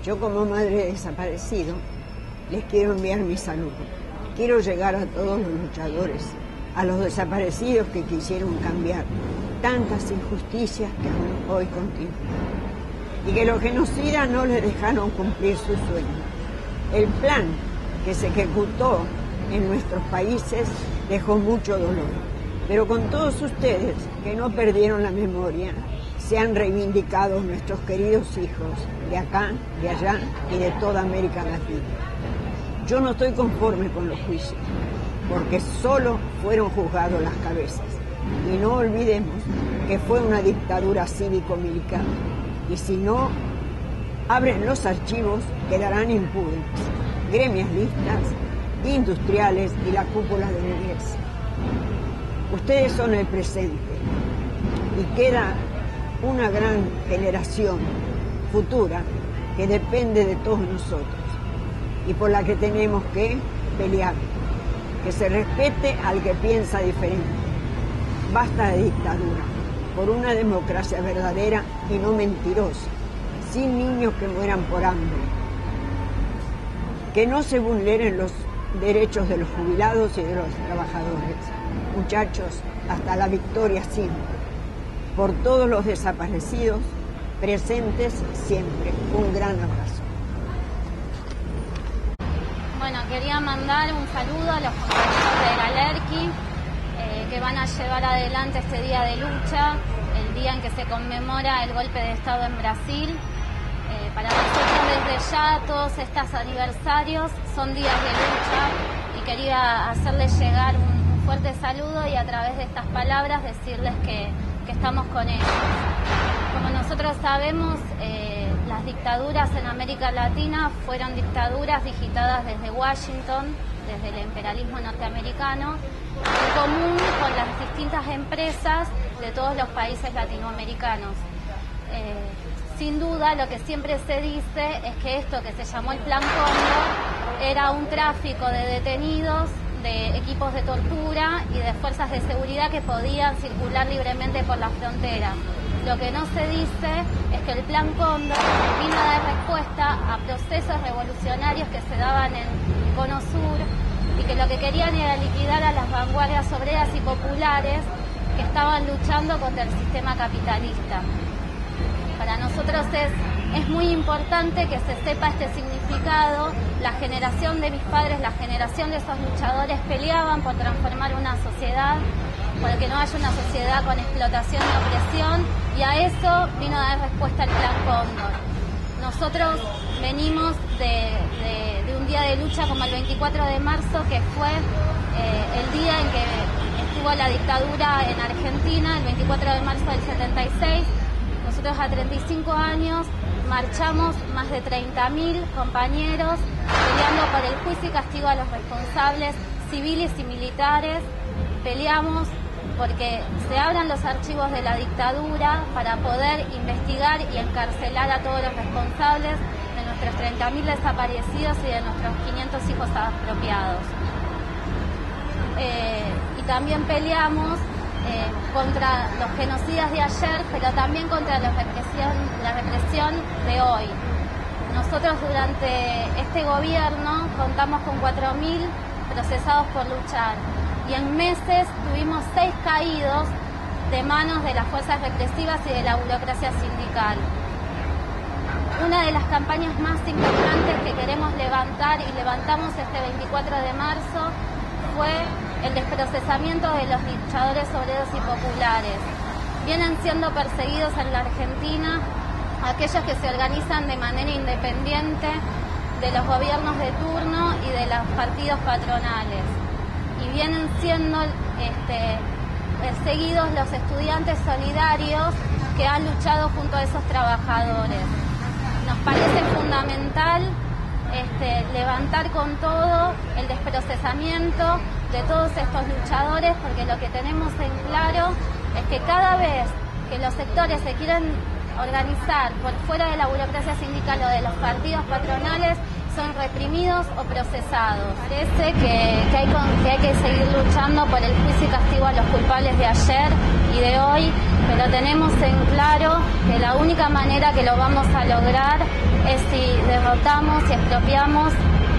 Yo como madre de desaparecido les quiero enviar mi saludo. Quiero llegar a todos los luchadores, a los desaparecidos que quisieron cambiar tantas injusticias que aún hoy continúan. Y que los genocidas no les dejaron cumplir su sueño. El plan que se ejecutó en nuestros países dejó mucho dolor. Pero con todos ustedes que no perdieron la memoria, se han reivindicado nuestros queridos hijos de acá, de allá y de toda América Latina. Yo no estoy conforme con los juicios, porque solo fueron juzgados las cabezas. Y no olvidemos que fue una dictadura cívico-militar. Y si no abren los archivos, quedarán impunes gremialistas, industriales y la cúpula de la iglesia. Ustedes son el presente y queda una gran generación futura que depende de todos nosotros y por la que tenemos que pelear, que se respete al que piensa diferente. Basta de dictadura, por una democracia verdadera y no mentirosa, sin niños que mueran por hambre. Que no se vulneren los derechos de los jubilados y de los trabajadores. Muchachos, hasta la victoria siempre. Por todos los desaparecidos, presentes siempre. Un gran abrazo. Bueno, quería mandar un saludo a los compañeros de la LERQUI que van a llevar adelante este día de lucha, el día en que se conmemora el golpe de Estado en Brasil. Para nosotros desde ya todos estos aniversarios son días de lucha y quería hacerles llegar un fuerte saludo y a través de estas palabras decirles que estamos con ellos. Como nosotros sabemos, las dictaduras en América Latina fueron dictaduras digitadas desde Washington, desde el imperialismo norteamericano, en común con las distintas empresas de todos los países latinoamericanos. Sin duda, lo que siempre se dice es que esto que se llamó el Plan Cóndor era un tráfico de detenidos, de equipos de tortura y de fuerzas de seguridad que podían circular libremente por la frontera. Lo que no se dice es que el Plan Cóndor vino a dar respuesta a procesos revolucionarios que se daban en el Cono Sur y que lo que querían era liquidar a las vanguardias obreras y populares que estaban luchando contra el sistema capitalista. Para nosotros es muy importante que se sepa este significado. La generación de mis padres, la generación de esos luchadores peleaban por transformar una sociedad, por que no haya una sociedad con explotación y opresión, y a eso vino a dar respuesta el Plan Cóndor. Nosotros venimos de un día de lucha como el 24 de marzo, que fue el día en que estuvo la dictadura en Argentina, el 24 de marzo del 76. Nosotros a 35 años marchamos más de 30.000 compañeros peleando por el juicio y castigo a los responsables civiles y militares. Peleamos porque se abran los archivos de la dictadura para poder investigar y encarcelar a todos los responsables de nuestros 30.000 desaparecidos y de nuestros 500 hijos apropiados. Y también peleamos contra los genocidas de ayer, pero también contra la represión de hoy. Nosotros durante este gobierno contamos con 4.000 procesados por luchar y en meses tuvimos 6 caídos de manos de las fuerzas represivas y de la burocracia sindical. Una de las campañas más importantes que queremos levantar y levantamos este 24 de marzo fue el desprocesamiento de los luchadores obreros y populares. Vienen siendo perseguidos en la Argentina aquellos que se organizan de manera independiente de los gobiernos de turno y de los partidos patronales. Y vienen siendo perseguidos los estudiantes solidarios que han luchado junto a esos trabajadores. Nos parece fundamental levantar con todo el desprocesamiento de todos estos luchadores, porque lo que tenemos en claro es que cada vez que los sectores se quieren organizar por fuera de la burocracia sindical o de los partidos patronales, son reprimidos o procesados. Parece que hay que seguir luchando por el juicio y castigo a los culpables de ayer y de hoy, pero tenemos en claro que la única manera que lo vamos a lograr es si derrotamos y expropiamos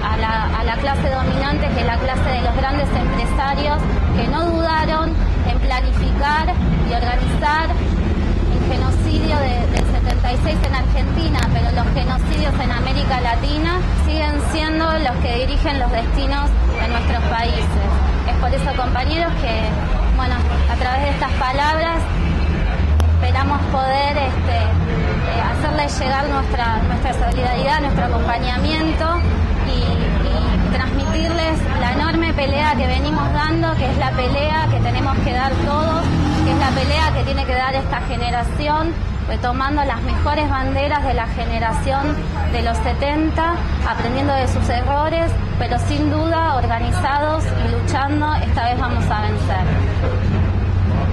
a la clase dominante, que es la clase de los grandes empresarios, que no dudaron en planificar y organizar el genocidio del 76 en Argentina, pero los genocidios en América Latina siguen siendo los que dirigen los destinos de nuestros países. Es por eso, compañeros, que a través de estas palabras esperamos poder hacerles llegar nuestra solidaridad, nuestro acompañamiento y transmitirles la enorme pelea que venimos dando, que es la pelea que tenemos que dar todos, que es la pelea que tiene que dar esta generación, retomando las mejores banderas de la generación de los 70, aprendiendo de sus errores, pero sin duda organizados y luchando, esta vez vamos a vencer.